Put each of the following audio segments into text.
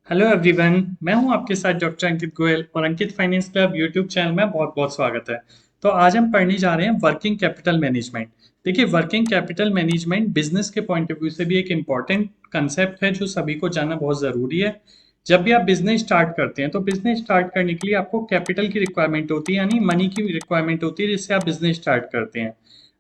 Hello everyone, मैं हूं आपके साथ डॉक्टर अंकित गोयल और अंकित फाइनेंस क्लब यूट्यूब चैनल में बहुत बहुत स्वागत है। तो आज हम पढ़ने जा रहे हैं वर्किंग कैपिटल मैनेजमेंट। देखिए, वर्किंग कैपिटल मैनेजमेंट बिजनेस के पॉइंट ऑफ व्यू से भी एक इम्पॉर्टेंट कंसेप्ट है जो सभी को जानना बहुत ज़रूरी है। जब भी आप बिजनेस स्टार्ट करते हैं तो बिजनेस स्टार्ट करने के लिए आपको कैपिटल की रिक्वायरमेंट होती है, यानी मनी की रिक्वायरमेंट होती है जिससे आप बिजनेस स्टार्ट करते हैं।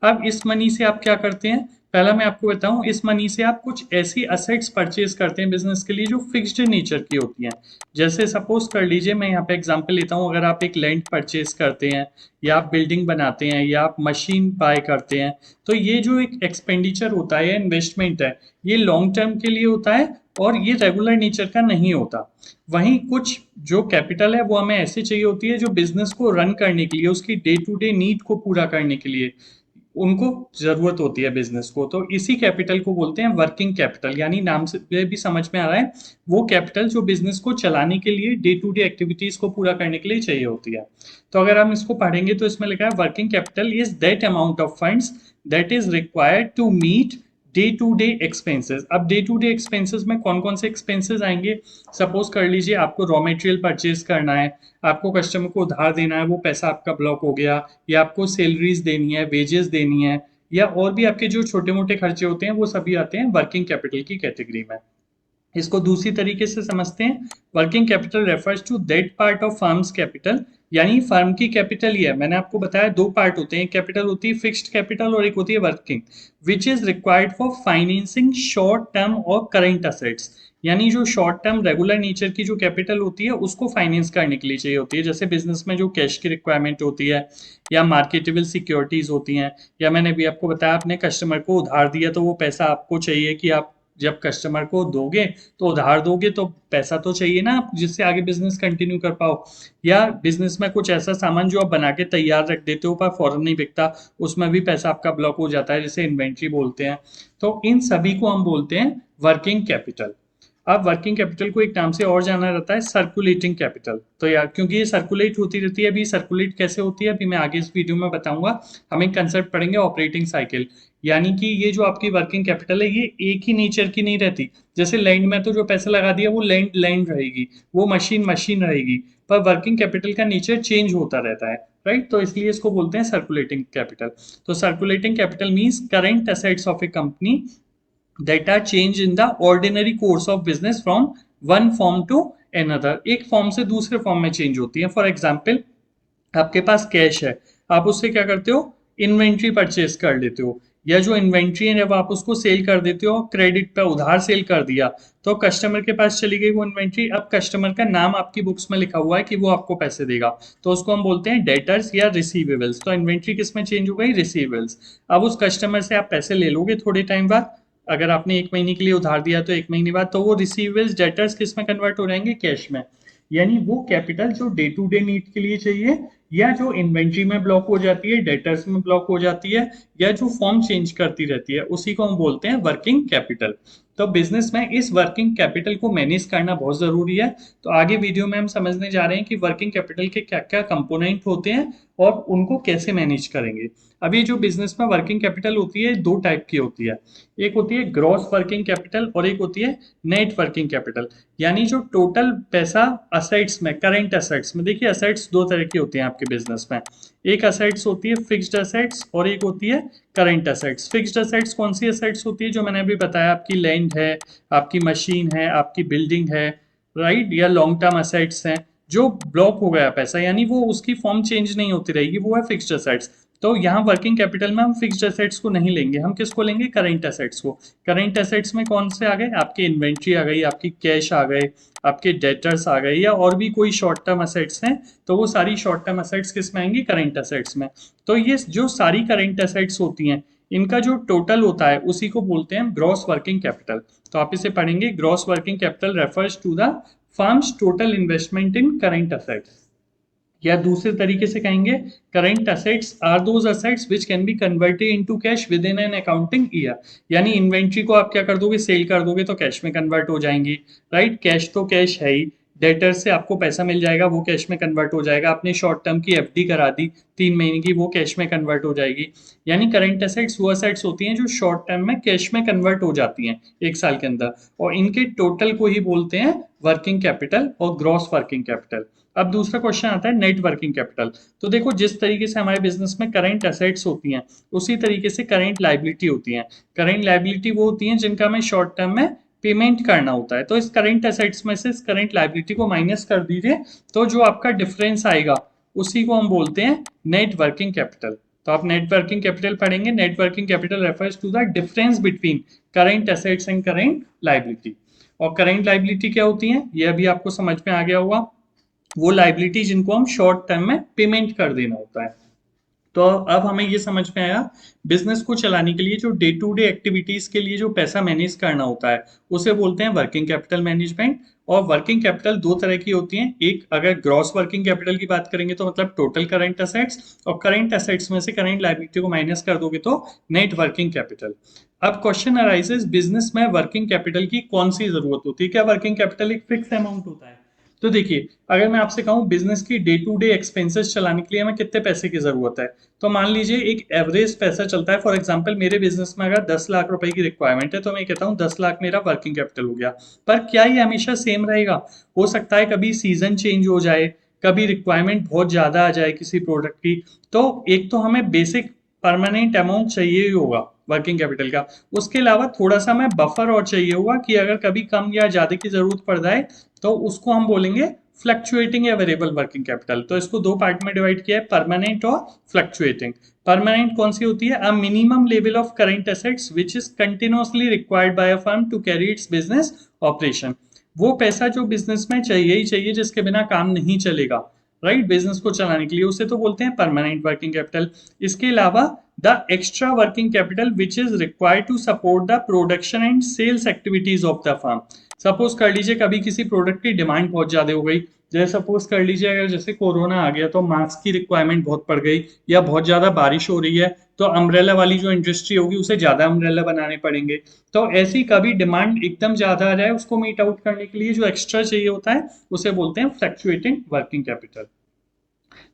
अब इस मनी से आप क्या करते हैं, पहला मैं आपको बताऊं, इस मनी से आप कुछ ऐसी असेट्स परचेज करते हैं बिजनेस के लिए जो फिक्स्ड नेचर की होती हैं। जैसे सपोज कर लीजिए, मैं यहाँ पे एग्जांपल लेता हूँ, अगर आप एक लैंड परचेज करते हैं या आप बिल्डिंग बनाते हैं या आप मशीन बाय करते हैं, तो ये जो एक एक्सपेंडिचर होता है, इन्वेस्टमेंट है, ये लॉन्ग टर्म के लिए होता है और ये रेगुलर नेचर का नहीं होता। वहीं कुछ जो कैपिटल है वो हमें ऐसे चाहिए होती है जो बिजनेस को रन करने के लिए, उसकी डे टू डे नीड को पूरा करने के लिए उनको जरूरत होती है बिजनेस को। तो इसी कैपिटल को बोलते हैं वर्किंग कैपिटल, यानी नाम से भी समझ में आ रहा है, वो कैपिटल जो बिजनेस को चलाने के लिए, डे टू डे एक्टिविटीज को पूरा करने के लिए चाहिए होती है। तो अगर हम इसको पढ़ेंगे तो इसमें लिखा है working capital is that amount of funds that is required to meet day to day expenses. अब डे टू डे एक्सपेंसेस में कौन कौन से एक्सपेंसेस आएंगे? सपोज कर लीजिए आपको रॉ मटेरियल परचेज करना है, आपको कस्टमर को उधार देना है, वो पैसा आपका ब्लॉक हो गया, या आपको सैलरीज देनी है, वेजेस देनी है, या और भी आपके जो छोटे मोटे खर्चे होते हैं वो सभी आते हैं वर्किंग कैपिटल की कैटेगरी में। इसको दूसरी तरीके से समझते हैं, working capital refers to that part of firm's capital, यानी फर्म की कैपिटल ही है। मैंने आपको बताया दो पार्ट होते हैं, एक कैपिटल होती है फिक्स्ड कैपिटल और एक होती है working, which is required for financing short term और करेंट असेट्स। यानी जो शॉर्ट टर्म रेगुलर नेचर की जो कैपिटल होती है उसको फाइनेंस करने के लिए चाहिए होती है, जैसे बिजनेस में जो कैश की रिक्वायरमेंट होती है, या मार्केटेबल सिक्योरिटीज होती हैं, या मैंने भी आपको बताया आपने कस्टमर को उधार दिया तो वो पैसा आपको चाहिए कि आप जब कस्टमर को दोगे तो उधार दोगे तो पैसा तो चाहिए ना आप, जिससे आगे बिजनेस कंटिन्यू कर पाओ। या बिजनेस में कुछ ऐसा सामान जो आप बना के तैयार रख देते हो पर फौरन नहीं बिकता, उसमें भी पैसा आपका ब्लॉक हो जाता है, जिसे इन्वेंट्री बोलते हैं। तो इन सभी को हम बोलते हैं वर्किंग कैपिटल। अब वर्किंग कैपिटल को एक नाम से और जाना जाता है सर्कुलेटिंग कैपिटल। तो यार क्योंकि ये सर्कुलेट होती रहती है, अभी सर्कुलेट कैसे होती है अभी मैं आगे इस वीडियो में बताऊंगा। हम एक कंसेप्ट पढ़ेंगे ऑपरेटिंग साइकिल, यानी कि ये जो आपकी वर्किंग कैपिटल है ये एक ही नेचर की नहीं रहती। जैसे लैंड में तो जो पैसा लगा दिया वो लैंड लैंड रहेगी, वो मशीन मशीन रहेगी, पर वर्किंग कैपिटल का नेचर चेंज होता रहता है। राइट, तो इसलिए इसको बोलते हैं सर्कुलेटिंग कैपिटल। तो circulating capital means current assets of A company that are changed in the ordinary course of business from one form to another। एक फॉर्म से दूसरे फॉर्म में चेंज होती है। फॉर एग्जाम्पल, आपके पास कैश है, आप उससे क्या करते हो, इन्वेंट्री परचेज कर लेते हो, या जो इन्वेंट्री है जब आप उसको सेल कर देते हो, क्रेडिट पे उधार सेल कर दिया, तो कस्टमर के पास चली गई वो इन्वेंट्री। अब कस्टमर का नाम आपकी बुक्स में लिखा हुआ है कि वो आपको पैसे देगा, तो उसको हम बोलते हैं डेटर्स या रिसीवेबल्स। तो इन्वेंट्री किस में चेंज हो गई, रिसीवेबल्स। अब उस कस्टमर से आप पैसे ले लोगे थोड़े टाइम बाद, अगर आपने एक महीने के लिए उधार दिया तो एक महीने बाद तो वो रिसीवेबल्स डेटर्स किस में कन्वर्ट हो जाएंगे, कैश में। यानी वो कैपिटल जो डे टू डे नीड के लिए चाहिए, या जो इन्वेंट्री में ब्लॉक हो जाती है, डेटर्स में ब्लॉक हो जाती है, या जो फॉर्म चेंज करती रहती है, उसी को हम बोलते हैं वर्किंग कैपिटल। तो बिजनेस में इस वर्किंग कैपिटल को मैनेज करना बहुत जरूरी है। तो आगे वीडियो में हम समझने जा रहे हैं कि वर्किंग कैपिटल के क्या क्या कंपोनेंट होते हैं और उनको कैसे मैनेज करेंगे। अभी जो बिजनेस में वर्किंग कैपिटल होती है दो टाइप की होती है, एक होती है ग्रॉस वर्किंग कैपिटल और एक होती है नेट वर्किंग कैपिटल। यानी जो टोटल पैसा असेट्स में, करेंट असेट्स में, देखिए असेट्स दो तरह की होती हैं आपके बिजनेस में, एक असेट्स होती है फिक्स्ड असेट्स और एक होती है करंट असेट्स। फिक्स्ड असेट्स कौन सी असेट्स होती है, जो मैंने अभी बताया, आपकी लैंड है, आपकी मशीन है, आपकी बिल्डिंग है, राइट, या लॉन्ग टर्म असेट्स हैं जो ब्लॉक हो गया पैसा, यानी वो उसकी फॉर्म चेंज नहीं होती रहेगी, वो है फिक्स्ड असेट्स। तो यहाँ वर्किंग कैपिटल में हम फिक्स्ड एसेट्स को नहीं लेंगे, हम किसको लेंगे, करंट एसेट्स को। करंट एसेट्स में कौन से आ गए, आपके इन्वेंट्री आ गई, आपकी कैश आ गए, आपके डेटर्स आ गए, या और भी कोई शॉर्ट टर्म एसेट्स हैं, तो वो सारी शॉर्ट टर्म एसेट्स किस में आएंगी, करंट एसेट्स में। तो ये जो सारी करंट एसेट्स होती हैं इनका जो टोटल होता है उसी को बोलते हैं ग्रॉस वर्किंग कैपिटल। तो आप इसे पढ़ेंगे, gross working capital refers to the firm's total investment in current assets. या दूसरे तरीके से कहेंगे, current assets are those assets which can be converted into cash within an accounting year. यानी इन्वेंट्री को आप क्या कर दोगे, सेल कर दोगे तो कैश में कन्वर्ट हो जाएंगी, राइट, कैश तो कैश है ही। डेटर से आपको पैसा मिल जाएगा, वो कैश में कन्वर्ट हो जाएगा। आपने शॉर्ट टर्म की एफडी करा दी 3 महीने की, वो कैश में कन्वर्ट हो जाएगी। यानी करंट एसेट्स वो एसेट्स होती हैं जो शॉर्ट टर्म में कैश में कन्वर्ट हो जाती हैं 1 साल के अंदर, और इनके टोटल को ही बोलते हैं वर्किंग कैपिटल और ग्रॉस वर्किंग कैपिटल। अब दूसरा क्वेश्चन आता है नेट वर्किंग कैपिटल। तो देखो, जिस तरीके से हमारे बिजनेस में करंट एसेट्स होती हैं, उसी तरीके से करंट लायबिलिटी होती हैं। करंट लायबिलिटी वो होती हैं जिनका हमें शॉर्ट टर्म में पेमेंट करना होता है। तो इस करंट एसेट्स में से इस करंट लायबिलिटी को माइनस कर दीजिए, तो जो आपका डिफरेंस आएगा उसी को हम बोलते हैं नेट वर्किंग कैपिटल। तो आप नेट वर्किंग कैपिटल पढ़ेंगे, net working capital refers to the difference between current assets and current liability. और करंट लायबिलिटी क्या होती है, ये अभी आपको समझ में आ गया होगा। वो लायबिलिटी जिनको हम शॉर्ट टर्म में पेमेंट कर देना होता है। तो अब हमें ये समझ में आया, बिजनेस को चलाने के लिए जो डे टू डे एक्टिविटीज के लिए जो पैसा मैनेज करना होता है उसे बोलते हैं वर्किंग कैपिटल मैनेजमेंट। और वर्किंग कैपिटल दो तरह की होती हैं। एक, अगर ग्रॉस वर्किंग कैपिटल की बात करेंगे तो मतलब टोटल करंट एसेट्स, और करंट एसेट्स में से करंट लायबिलिटी को माइनस कर दोगे तो नेट वर्किंग कैपिटल। अब क्वेश्चन अराइजेस, बिजनेस में वर्किंग कैपिटल की कौन सी जरूरत होती है? क्या वर्किंग कैपिटल एक फिक्स अमाउंट होता है? तो देखिए, अगर मैं आपसे कहूँ बिजनेस की डे टू डे एक्सपेंसेस चलाने के लिए हमें कितने पैसे की जरूरत है, तो मान लीजिए एक एवरेज पैसा चलता है। फॉर एग्जांपल, मेरे बिजनेस में अगर 10 लाख रुपए की रिक्वायरमेंट है तो मैं कहता हूँ 10 लाख मेरा वर्किंग कैपिटल हो गया। पर क्या ये हमेशा सेम रहेगा? हो सकता है कभी सीजन चेंज हो जाए, कभी रिक्वायरमेंट बहुत ज्यादा आ जाए किसी प्रोडक्ट की। तो एक तो हमें बेसिक परमानेंट अमाउंट चाहिए ही होगा वर्किंग कैपिटल का। उसके अलावा थोड़ा सा हमें बफर और चाहिए होगा कि अगर कभी कम या ज्यादा की जरूरत पड़ जाए तो उसको हम बोलेंगे फ्लक्चुएटिंग या वेरिएबल वर्किंग कैपिटल। तो इसको दो पार्ट में डिवाइड किया है, परमानेंट और फ्लक्चुएटिंग। परमानेंट कौन सी होती है? A minimum level of current assets which is continuously required by a firm to carry its business operation. वो पैसा जो बिजनेस में चाहिए ही चाहिए, जिसके बिना काम नहीं चलेगा, राइट, बिजनेस को चलाने के लिए, उसे तो बोलते हैं परमानेंट वर्किंग कैपिटल। इसके अलावा the extra working capital which is required to support the production and sales activities of the firm. Suppose कर लीजिए कभी किसी प्रोडक्ट की डिमांड बहुत ज्यादा हो गई, जैसे सपोज कर लीजिए अगर जैसे कोरोना आ गया तो मास्क की रिक्वायरमेंट बहुत पड़ गई, या बहुत ज्यादा बारिश हो रही है तो अम्ब्रेला वाली जो इंडस्ट्री होगी उसे ज्यादा अम्ब्रेला बनाने पड़ेंगे। तो ऐसी कभी डिमांड एकदम ज्यादा आ जाए, उसको मीट आउट करने के लिए जो एक्स्ट्रा चाहिए होता है उसे बोलते हैं फ्लक्चुएटिंग वर्किंग कैपिटल।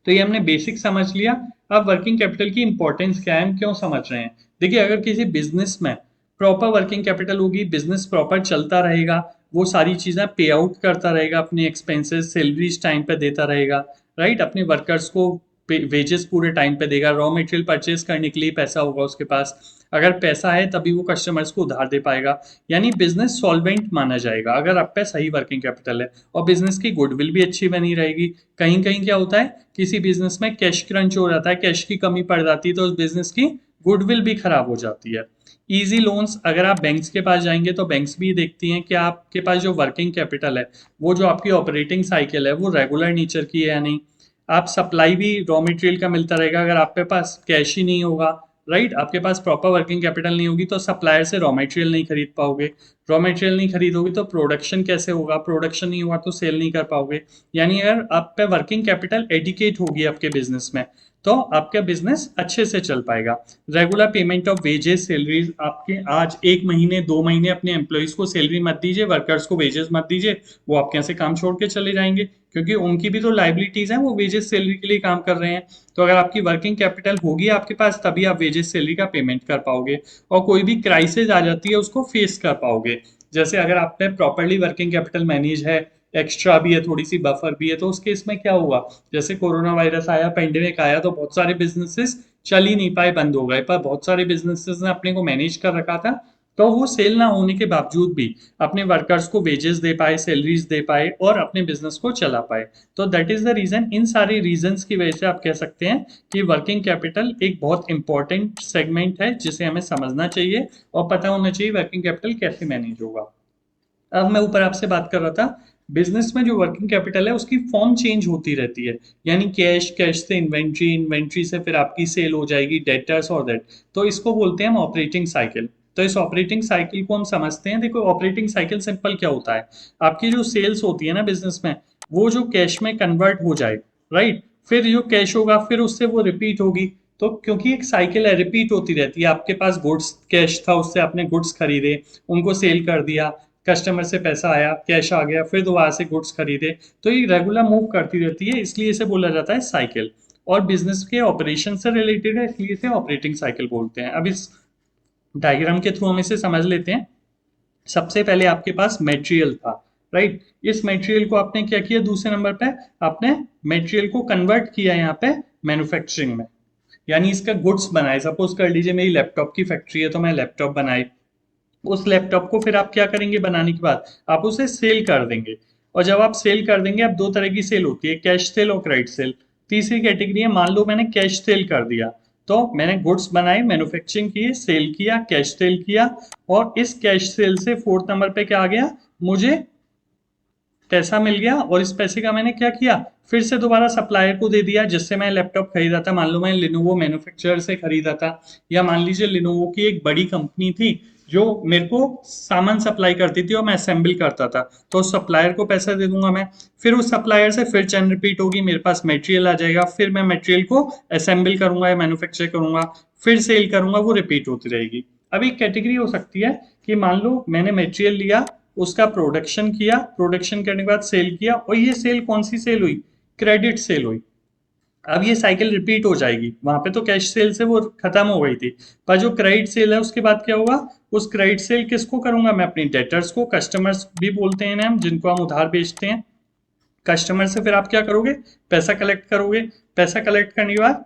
तो ये हमने बेसिक समझ लिया। अब वर्किंग कैपिटल की इंपॉर्टेंस क्या है, हम क्यों समझ रहे हैं? देखिए, अगर किसी बिजनेस में प्रॉपर वर्किंग कैपिटल होगी, बिजनेस प्रॉपर चलता रहेगा, वो सारी चीजें पे आउट करता रहेगा, अपने एक्सपेंसेस सैलरीज टाइम पे देता रहेगा, राइट, अपने वर्कर्स को वेजेस पूरे टाइम पे देगा, रॉ मटेरियल परचेज करने के लिए पैसा होगा उसके पास। अगर पैसा है तभी वो कस्टमर्स को उधार दे पाएगा। यानी बिजनेस सॉल्वेंट माना जाएगा अगर आप पे सही वर्किंग कैपिटल है, और बिजनेस की गुडविल भी अच्छी बनी रहेगी। कहीं कहीं क्या होता है, किसी बिजनेस में कैश क्रंच हो जाता है, कैश की कमी पड़ जाती है, तो उस बिजनेस की गुडविल भी खराब हो जाती है। इजी लोन्स, अगर आप बैंक्स के पास जाएंगे तो बैंक्स भी देखती हैं कि आपके पास जो वर्किंग कैपिटल है, वो जो आपकी ऑपरेटिंग साइकिल है वो रेगुलर नेचर की है या नहीं। आप सप्लाई भी रॉ मटेरियल का मिलता रहेगा, अगर आपके पास कैश ही नहीं होगा, राइट, आपके पास प्रॉपर वर्किंग कैपिटल नहीं होगी तो सप्लायर से रॉ मटेरियल नहीं खरीद पाओगे। रॉ मटेरियल नहीं खरीदोगे तो प्रोडक्शन कैसे होगा, प्रोडक्शन नहीं हुआ तो सेल नहीं कर पाओगे। यानी अगर आप पे वर्किंग कैपिटल एडिकेट होगी आपके बिजनेस में, तो आपका बिजनेस अच्छे से चल पाएगा। Regular payment of wages salaries, आपके आज 1 महीने 2 महीने अपने एम्प्लॉयज को सैलरी मत दीजिए, वर्कर्स को वेजेस मत दीजिए, वो आपके यहाँ से काम छोड़ के चले जाएंगे, क्योंकि उनकी भी तो लाइबिलिटीज हैं, वो वेजेस सैलरी के लिए काम कर रहे हैं। तो अगर आपकी वर्किंग कैपिटल होगी आपके पास, तभी आप वेजेस सैलरी का पेमेंट कर पाओगे, और कोई भी क्राइसिस आ जाती है उसको फेस कर पाओगे। जैसे अगर आप पे प्रॉपरली वर्किंग कैपिटल मैनेज है, एक्स्ट्रा भी है, थोड़ी सी बफर भी है, तो उस केस में क्या हुआ, जैसे कोरोना वायरस आया, पेंडेमिक आया, तो बहुत सारे बिजनेसेस चल ही नहीं पाए, बंद हो गए। पर बहुत सारे बिजनेसेस ने अपने को मैनेज कर रखा था, तो वो सेल ना होने के बावजूद भी अपने वर्कर्स को वेजेस दे पाए, सैलरीज दे पाए, और अपने बिजनेस को चला पाए। तो दैट इज द रीजन, इन सारे रीजंस की वजह से आप कह सकते हैं कि वर्किंग कैपिटल एक बहुत इंपॉर्टेंट सेगमेंट है जिसे हमें समझना चाहिए और पता होना चाहिए वर्किंग कैपिटल कैसे मैनेज होगा। अब मैं ऊपर आपसे बात कर रहा था, बिजनेस में जो वर्किंग कैपिटल है उसकी फॉर्म चेंज होती रहती है। यानी कैश, कैश से इन्वेंट्री, इन्वेंट्री से फिर आपकी सेल हो जाएगी, डेटर्स और दैट। तो इसको बोलते हैं हम ऑपरेटिंग साइकिल। तो इस ऑपरेटिंग साइकिल को हम समझते हैं। देखो, ऑपरेटिंग साइकिल सिंपल क्या होता है, आपकी जो सेल्स होती है ना बिजनेस में, वो जो कैश में कन्वर्ट हो जाए, राइट, फिर जो कैश होगा फिर उससे वो रिपीट होगी। तो क्योंकि एक साइकिल है, रिपीट होती रहती है, आपके पास गुड्स कैश था, उससे आपने गुड्स खरीदे, उनको सेल कर दिया, कस्टमर से पैसा आया, कैश आ गया, फिर दोबारा से गुड्स खरीदे। तो ये रेगुलर मूव करती रहती है, इसलिए इसे बोला जाता है साइकिल। और बिजनेस के ऑपरेशन से रिलेटेड है, इसलिए इसे ऑपरेटिंग साइकिल बोलते हैं। अब इस डायग्राम के थ्रू हम इसे समझ लेते हैं। सबसे पहले आपके पास मटेरियल था, राइट। इस मटेरियल को आपने क्या किया, दूसरे नंबर पे आपने मटेरियल को कन्वर्ट किया यहाँ पे मैन्युफैक्चरिंग में, यानी इसका गुड्स बनाए। सपोज कर लीजिए मेरी लैपटॉप की फैक्ट्री है, तो मैं लैपटॉप बनाई। उस लैपटॉप को फिर आप क्या करेंगे, बनाने के बाद आप उसे सेल कर देंगे। और जब आप सेल कर देंगे, अब दो तरह की सेल होती है, कैश सेल और क्रेडिट सेल। तीसरी कैटेगरी है, मान लो मैंने कैश सेल कर दिया, तो मैंने गुड्स बनाए, मैन्युफैक्चरिंग की, सेल किया, कैश सेल किया। और इस कैश सेल से फोर्थ नंबर पे क्या आ गया, मुझे पैसा मिल गया। और इस पैसे का मैंने क्या किया, फिर से दोबारा सप्लायर को दे दिया, जिससे मैं लैपटॉप खरीदा था। मान लो मैं लिनोवो मैन्युफैक्चरर से खरीदा था, या मान लीजिए लिनोवो की एक बड़ी कंपनी थी जो मेरे को सामान सप्लाई करती थी और मैं असेंबल करता था, तो उस सप्लायर को पैसा दे दूंगा मैं। फिर उस सप्लायर से फिर चैन रिपीट होगी, मेरे पास मटेरियल आ जाएगा, फिर मैं मटेरियल को असेंबल करूंगा या मैन्युफैक्चर करूंगा, फिर सेल करूंगा, वो रिपीट होती रहेगी। अब एक कैटेगरी हो सकती है कि मान लो मैंने मटेरियल लिया, उसका प्रोडक्शन किया, प्रोडक्शन करने के बाद सेल किया, और ये सेल कौन सी सेल हुई, क्रेडिट सेल हुई। अब ये साइकिल रिपीट हो जाएगी, वहां पे तो कैश सेल से वो खत्म हो गई थी, पर जो क्रेडिट सेल है उसके बाद क्या होगा, उस क्रेडिट सेल किसको करूंगा मैं, अपनी डेटर्स को, कस्टमर्स भी बोलते हैं ना हम, जिनको हम उधार बेचते हैं। कस्टमर से फिर आप क्या करोगे, पैसा कलेक्ट करोगे। पैसा कलेक्ट करने के बाद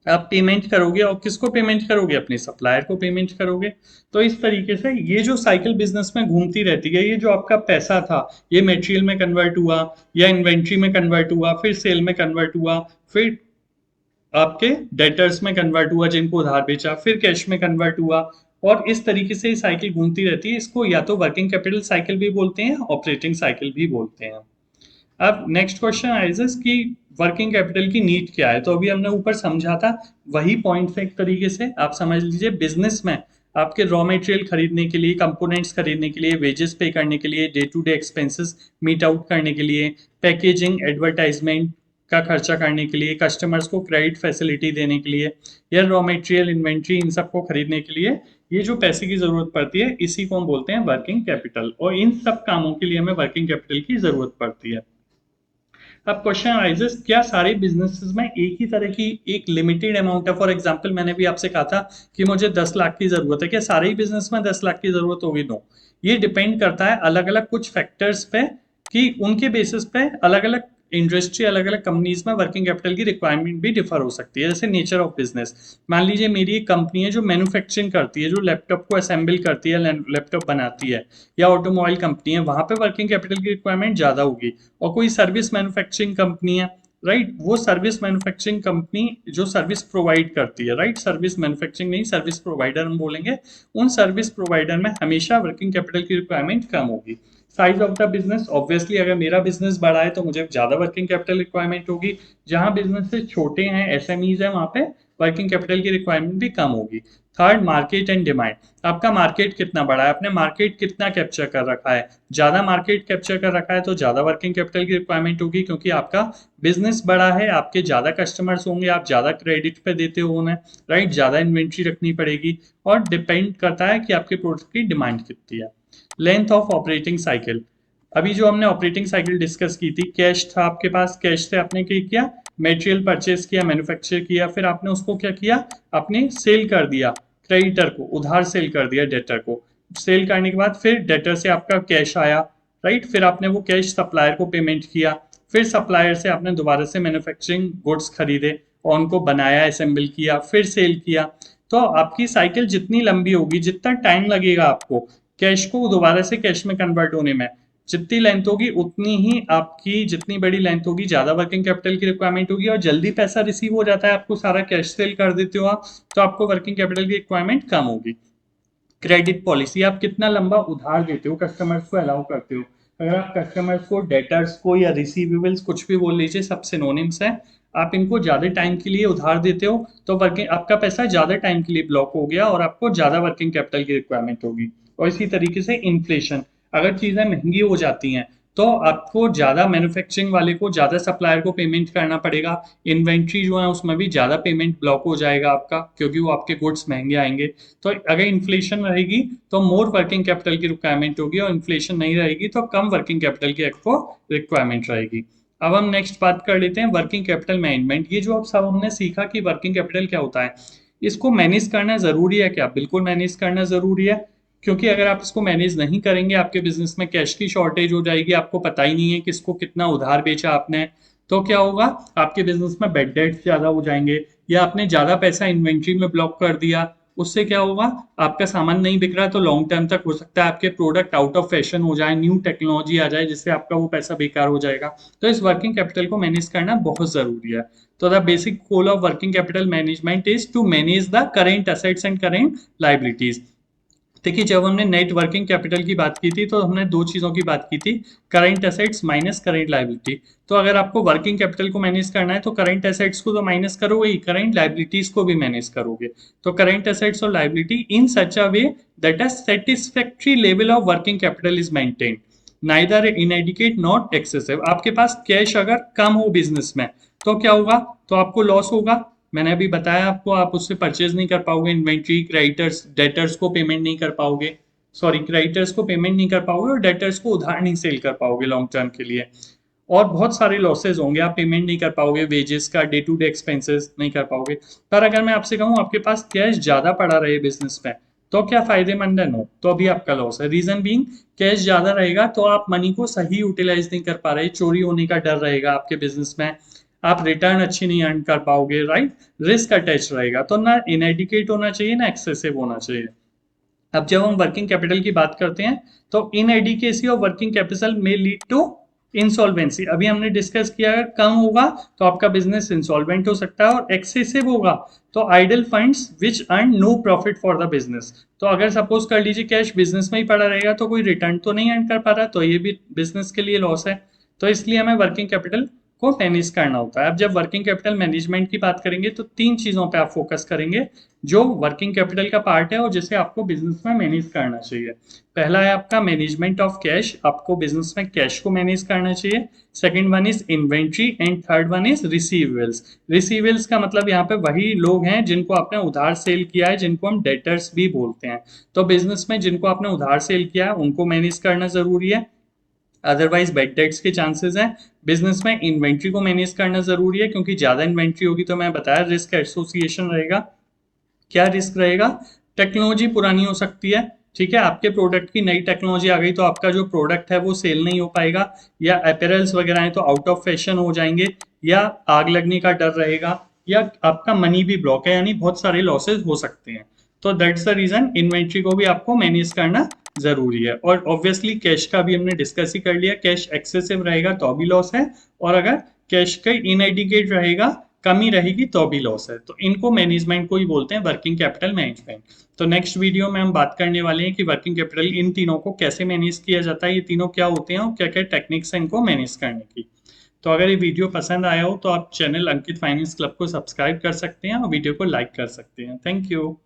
आप पेमेंट करोगे, और किसको पेमेंट करोगे, अपने सप्लायर को पेमेंट करोगे। तो इस तरीके से ये जो साइकिल बिजनेस में घूमती रहती है, ये जो आपका पैसा था, ये मटेरियल में कन्वर्ट हुआ, या इन्वेंट्री में कन्वर्ट हुआ, फिर सेल में कन्वर्ट हुआ, फिर आपके डेटर्स में कन्वर्ट हुआ जिनको उधार बेचा, फिर कैश में कन्वर्ट हुआ। और इस तरीके से ये साइकिल घूमती रहती है। इसको या तो वर्किंग कैपिटल साइकिल भी बोलते हैं, ऑपरेटिंग साइकिल भी बोलते हैं। अब नेक्स्ट क्वेश्चन आइजेस कि वर्किंग कैपिटल की नीड क्या है। तो अभी हमने ऊपर समझा था, वही पॉइंट्स एक तरीके से आप समझ लीजिए। बिजनेस में आपके रॉ मटेरियल खरीदने के लिए, कंपोनेंट्स खरीदने के लिए, वेजेस पे करने के लिए, day to day expenses meet out करने के लिए, पैकेजिंग, एडवर्टाइजमेंट का खर्चा करने के लिए, कस्टमर्स को क्रेडिट फैसिलिटी देने के लिए, या रॉ मटेरियल, इन्वेंट्री, इन सबको खरीदने के लिए ये जो पैसे की जरूरत पड़ती है, इसी को हम बोलते हैं वर्किंग कैपिटल। और इन सब कामों के लिए हमें वर्किंग कैपिटल की जरूरत पड़ती है। अब क्वेश्चन आइजेस, क्या सारे बिजनेसेस में एक ही तरह की एक लिमिटेड अमाउंट है। फॉर एग्जांपल मैंने भी आपसे कहा था कि मुझे 10 लाख की जरूरत है, क्या सारे ही बिजनेस में 10 लाख की जरूरत होगी? नो, ये डिपेंड करता है अलग अलग कुछ फैक्टर्स पे, कि उनके बेसिस पे अलग अलग इंडस्ट्री, अलग अलग कंपनीज में वर्किंग कैपिटल की रिक्वायरमेंट भी डिफर हो सकती है। जैसे नेचर ऑफ बिजनेस, मान लीजिए मेरी एक कंपनी है जो मैन्युफैक्चरिंग करती है, जो लैपटॉप को असेंबल करती है, लैपटॉप बनाती है, या ऑटोमोबाइल कंपनी है, वहां पे वर्किंग कैपिटल की रिक्वायरमेंट ज्यादा होगी। और कोई सर्विस मैन्युफैक्चरिंग कंपनी है, राइट, वो सर्विस मैन्युफैक्चरिंग कंपनी जो सर्विस प्रोवाइड करती है, राइट, सर्विस मैन्युफैक्चरिंग नहीं, सर्विस प्रोवाइडर हम बोलेंगे, उन सर्विस प्रोवाइडर में हमेशा वर्किंग कैपिटल की रिक्वायरमेंट कम होगी। Size of the business, obviously अगर मेरा बिजनेस बड़ा है तो मुझे ज्यादा वर्किंग कैपिटल रिक्वायरमेंट होगी। जहां बिजनेस छोटे हैं, एसएमईज है, वहां पे वर्किंग कैपिटल की रिक्वायरमेंट भी कम होगी। Third, market and demand. आपका मार्केट कितना बड़ा है, आपने मार्केट कितना कैप्चर कर रखा है। ज्यादा मार्केट कैप्चर कर रखा है तो ज्यादा वर्किंग कैपिटल की रिक्वायरमेंट होगी, क्योंकि आपका बिजनेस बड़ा है, आपके ज्यादा कस्टमर्स होंगे, आप ज्यादा क्रेडिट पे देते हो उन्हें, राइट, ज्यादा इन्वेंट्री रखनी पड़ेगी। और डिपेंड करता है कि आपके प्रोडक्ट की डिमांड कितनी है। लेंथ ऑफ ऑपरेटिंग साइकिल, अभी जो हमने ऑपरेटिंग साइकिल डिस्कस की थी, कैश था आपके पास, कैश से आपने क्या किया, मटेरियल परचेज किया, मैन्युफैक्चर किया, फिर आपने उसको क्या किया, आपने सेल कर दिया क्रेडिटर को, उधार सेल कर दिया डेटर को। सेल करने के बाद फिर डेटर से आपका कैश आया, राइट, फिर आपने वो कैश सप्लायर को पेमेंट किया, फिर सप्लायर से आपने दोबारा से मैन्युफैक्चरिंग गुड्स खरीदे और उनको बनाया, असेंबल किया, फिर सेल किया। तो आपकी साइकिल जितनी लंबी होगी, जितना टाइम लगेगा आपको कैश को दोबारा से कैश में कन्वर्ट होने में, जितनी लेंथ होगी उतनी ही आपकी, जितनी बड़ी लेंथ होगी ज्यादा वर्किंग कैपिटल की रिक्वायरमेंट होगी। और जल्दी पैसा रिसीव हो जाता है, आपको सारा कैश सेल कर देते हो आप, तो आपको वर्किंग कैपिटल की रिक्वायरमेंट कम होगी। क्रेडिट पॉलिसी, आप कितना लंबा उधार देते हो, कस्टमर्स को अलाउ करते हो। अगर आप कस्टमर्स को, डेटर्स को, या रिसीवेबल्स, कुछ भी बोल लीजिए, सब सिनोनिम्स है, आप इनको ज्यादा टाइम के लिए उधार देते हो, तो वर्किंग, आपका पैसा ज्यादा टाइम के लिए ब्लॉक हो गया और आपको ज्यादा वर्किंग कैपिटल की रिक्वायरमेंट होगी। और इसी तरीके से इन्फ्लेशन, अगर चीजें महंगी हो जाती हैं तो आपको ज़्यादा मैन्युफैक्चरिंग वाले को ज़्यादा सप्लायर को पेमेंट करना पड़ेगा, इन्वेंट्री जो है उसमें भी ज़्यादा पेमेंट ब्लॉक हो जाएगा आपका, क्योंकि वो आपके गुड्स महंगे आएंगे। तो अगर इन्फ्लेशन रहेगी तो मोर वर्किंग कैपिटल की रिक्वायरमेंट होगी, और इन्फ्लेशन नहीं रहेगी तो कम वर्किंग कैपिटल की आपको रिक्वायरमेंट रहेगी। अब हम नेक्स्ट बात कर लेते हैं वर्किंग कैपिटल मैनेजमेंट। ये जो अब सब हमने सीखा कि वर्किंग कैपिटल क्या होता है, इसको मैनेज करना ज़रूरी है क्या? बिल्कुल मैनेज करना ज़रूरी है, क्योंकि अगर आप इसको मैनेज नहीं करेंगे आपके बिजनेस में कैश की शॉर्टेज हो जाएगी, आपको पता ही नहीं है किसको कितना उधार बेचा आपने, तो क्या होगा, आपके बिजनेस में बेड डेट्स ज़्यादा हो जाएंगे, या आपने ज़्यादा पैसा इन्वेंट्री में ब्लॉक कर दिया, उससे क्या होगा, आपका सामान नहीं बिक रहा तो लॉन्ग टर्म तक हो सकता है आपके प्रोडक्ट आउट ऑफ फैशन हो जाए, न्यू टेक्नोलॉजी आ जाए जिससे आपका वो पैसा बेकार हो जाएगा। तो इस वर्किंग कैपिटल को मैनेज करना बहुत ज़रूरी है। तो the basic goal of working capital management is to manage the current assets and current liabilities. देखिए, जब हमने नेट वर्किंग कैपिटल की बात की थी तो हमने दो चीज़ों की बात की थी, current assets minus current liability. तो अगर आपको वर्किंग कैपिटल को मैनेज करना है तो करंट एसेट्स को तो माइनस करोगे ही, करंट लाइबिलिटीज को भी मैनेज करोगे। तो करंट एसेट्स और liability in such a way that a satisfactory level of working capital is maintained, neither inadequate not excessive. आपके पास कैश अगर कम हो बिजनेस में तो क्या होगा, तो आपको लॉस होगा। मैंने अभी बताया आपको, आप उससे परचेज नहीं कर पाओगे, इन्वेंट्री, क्रेडिटर्स, डेटर्स को पेमेंट नहीं कर पाओगे, सॉरी क्रेडिटर्स को पेमेंट नहीं कर पाओगे, और डेटर्स को उधार नहीं सेल कर पाओगे लॉन्ग टर्म के लिए, और बहुत सारे लॉसेज होंगे, आप पेमेंट नहीं कर पाओगे, वेजेस का डे टू डे एक्सपेंसेस नहीं कर पाओगे। पर अगर मैं आपसे कहूँ आपके पास कैश ज्यादा पड़ा रहे बिजनेस में, तो क्या फायदेमंद है? नो, तो अभी आपका लॉस है। रीजन बीइंग, कैश ज्यादा रहेगा तो आप मनी को सही यूटिलाइज नहीं कर पा रहे, चोरी होने का डर रहेगा आपके बिजनेस में, आप रिटर्न अच्छी नहीं अर्न कर पाओगे, राइट, रिस्क अटैच रहेगा। तो ना इनएडिकेट होना चाहिए ना एक्सेसिव होना चाहिए। अब जब हम वर्किंग कैपिटल की बात करते हैं तो इनएडिकेसी ऑफ वर्किंग कैपिटल में लीड टू इंसॉल्वेंसी। अभी हमने डिस्कस किया, अगर कम होगा तो आपका बिजनेस इंसॉल्वेंट हो सकता है, और एक्सेसिव होगा तो idle funds which earn no profit for the business. तो अगर सपोज कर लीजिए कैश बिजनेस में ही पड़ा रहेगा तो कोई रिटर्न तो नहीं अर्न कर पा रहा, तो ये भी बिजनेस के लिए लॉस है। तो इसलिए हमें वर्किंग कैपिटल को मैनेज करना होता है। अब जब वर्किंग कैपिटल मैनेजमेंट की बात करेंगे तो तीन चीजों पे आप फोकस करेंगे जो वर्किंग कैपिटल का पार्ट है और जिसे आपको बिजनेस में मैनेज करना चाहिए। पहला है आपका मैनेजमेंट ऑफ कैश, आपको बिजनेस में कैश को मैनेज करना चाहिए। Second one is inventory, and third one is receivables. Receivables का मतलब यहाँ पे वही लोग हैं जिनको आपने उधार सेल किया है, जिनको हम डेटर्स भी बोलते हैं। तो बिजनेस में जिनको आपने उधार सेल किया है उनको मैनेज करना जरूरी है, अदरवाइज बैड डेट्स के चांसेस हैं। बिजनेस में इन्वेंट्री को मैनेज करना जरूरी है, क्योंकि ज्यादा इन्वेंट्री होगी तो मैं बताया रिस्क एसोसिएशन रहेगा। क्या रिस्क रहेगा, टेक्नोलॉजी पुरानी हो सकती है, ठीक है, आपके प्रोडक्ट की नई टेक्नोलॉजी आ गई तो आपका जो प्रोडक्ट है वो सेल नहीं हो पाएगा, या अपैरल्स वगैरह हैं तो आउट ऑफ फैशन हो जाएंगे, या आग लगने का डर रहेगा, या आपका मनी भी ब्लॉक है, यानी बहुत सारे लॉसेज हो सकते हैं। तो दैट्स द रीजन इन्वेंट्री को भी आपको मैनेज करना जरूरी है। और ऑब्वियसली कैश का भी हमने डिस्कस ही कर लिया, कैश एक्सेसिव रहेगा तो भी लॉस है, और अगर कैश का इनएडिकेट रहेगा, कमी रहेगी तो भी लॉस है। तो इनको मैनेजमेंट को ही बोलते हैं वर्किंग कैपिटल मैनेजमेंट। तो नेक्स्ट वीडियो में हम बात करने वाले हैं कि वर्किंग कैपिटल इन तीनों को कैसे मैनेज किया जाता है, ये तीनों क्या होते हैं और क्या क्या टेक्निक्स हैं इनको मैनेज करने की। तो अगर ये वीडियो पसंद आया हो तो आप चैनल अंकित फाइनेंस क्लब को सब्सक्राइब कर सकते हैं और वीडियो को लाइक कर सकते हैं। Thank you.